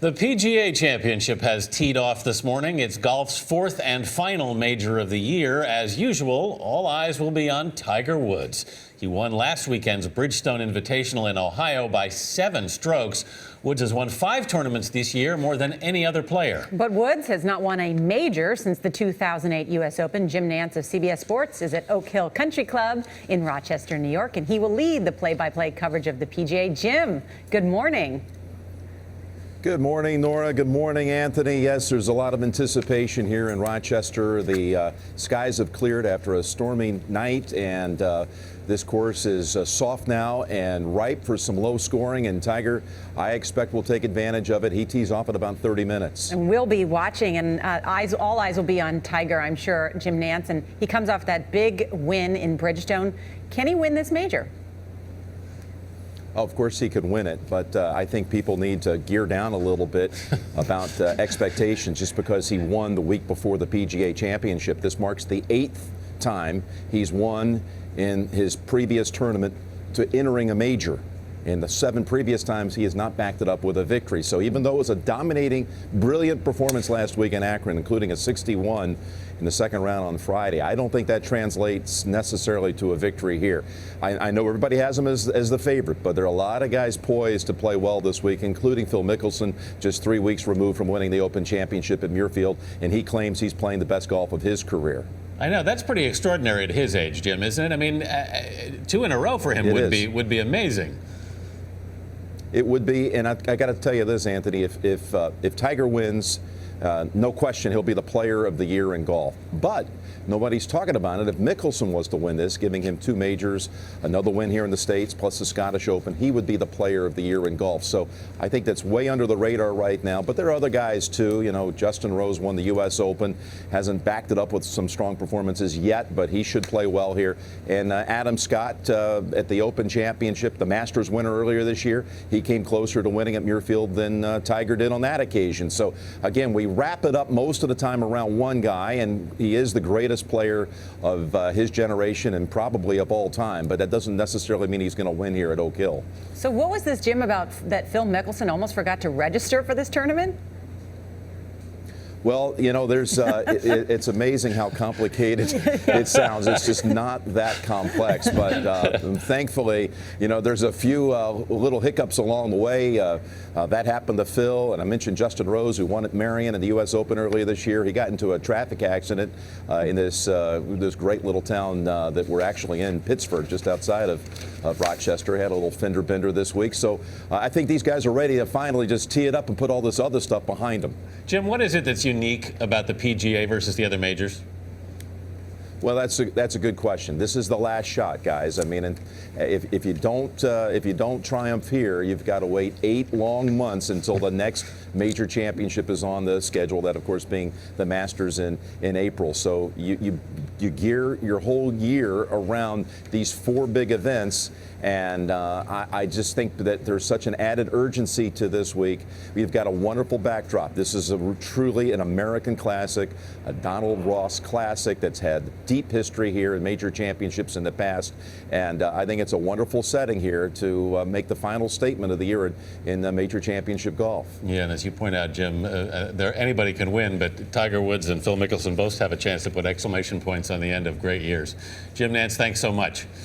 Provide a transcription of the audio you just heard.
The PGA Championship has teed off this morning. It's golf's fourth and final major of the year. As usual, all eyes will be on Tiger Woods. He won last weekend's Bridgestone Invitational in Ohio by 7 strokes. Woods has won 5 tournaments this year, more than any other player. But Woods has not won a major since the 2008 U.S. Open. Jim Nantz of CBS Sports is at Oak Hill Country Club in Rochester, New York, and he will lead the play-by-play coverage of the PGA. Jim, good morning. Good morning, Nora. Good morning, Anthony. Yes, there's a lot of anticipation here in Rochester. The skies have cleared after a stormy night, and this course is soft now and ripe for some low scoring. And Tiger, I expect, will take advantage of it. He tees off in about 30 minutes. And we'll be watching, and all eyes will be on Tiger, I'm sure, Jim Nantz. And he comes off that big win in Bridgestone. Can he win this major? Of course he could win it, but I think people need to gear down a little bit about expectations just because he won the week before the PGA Championship. This marks the 8th time he's won in his previous tournament to entering a major. In the 7 previous times, he has not backed it up with a victory. So even though it was a dominating, brilliant performance last week in Akron, including a 61 in the second round on Friday, I don't think that translates necessarily to a victory here. I know everybody has him as the favorite, but there are a lot of guys poised to play well this week, including Phil Mickelson, just 3 weeks removed from winning the Open Championship at Muirfield, and he claims he's playing the best golf of his career. I know, that's pretty extraordinary at his age, Jim, isn't it? I mean, 2 in a row for him would be amazing. It would be, and I got to tell you this, Anthony, if Tiger wins, no question he'll be the player of the year in golf. But nobody's talking about it. If Mickelson was to win this, giving him 2 majors, another win here in the States, plus the Scottish Open, he would be the player of the year in golf. So I think that's way under the radar right now. But there are other guys, too. You know, Justin Rose won the U.S. Open, hasn't backed it up with some strong performances yet, but he should play well here. And Adam Scott at the Open Championship, the Masters winner earlier this year, he came closer to winning at Muirfield than Tiger did on that occasion. So, again, we wrap it up most of the time around one guy, and he is the greatest player of his generation and probably of all time, but that doesn't necessarily mean he's going to win here at Oak Hill. So what was this, Jim, about that Phil Mickelson almost forgot to register for this tournament? Well, you know, there's it's amazing how complicated it sounds. It's just not that complex. But thankfully, you know, there's a few little hiccups along the way. That happened to Phil, and I mentioned Justin Rose, who won at Marion in the U.S. Open earlier this year. He got into a traffic accident in this great little town that we're actually in, Pittsburgh, just outside of Rochester. Had a little fender bender this week. So I think these guys are ready to finally just tee it up and put all this other stuff behind them. Jim, what is it that's unique about the PGA versus the other majors? Well, that's a good question. This is the last shot, guys. I mean, and if you don't triumph here, you've got to wait 8 long months until the next major championship is on the schedule. That, of course, being the Masters in April. So you gear your whole year around these 4 big events. And I just think that there's such an added urgency to this week. We've got a wonderful backdrop. This is truly an American classic, a Donald Ross classic that's had deep history here in major championships in the past. And I think it's a wonderful setting here to make the final statement of the year in major championship golf. Yeah, and as you point out, Jim, anybody can win, but Tiger Woods and Phil Mickelson both have a chance to put exclamation points on the end of great years. Jim Nantz, thanks so much.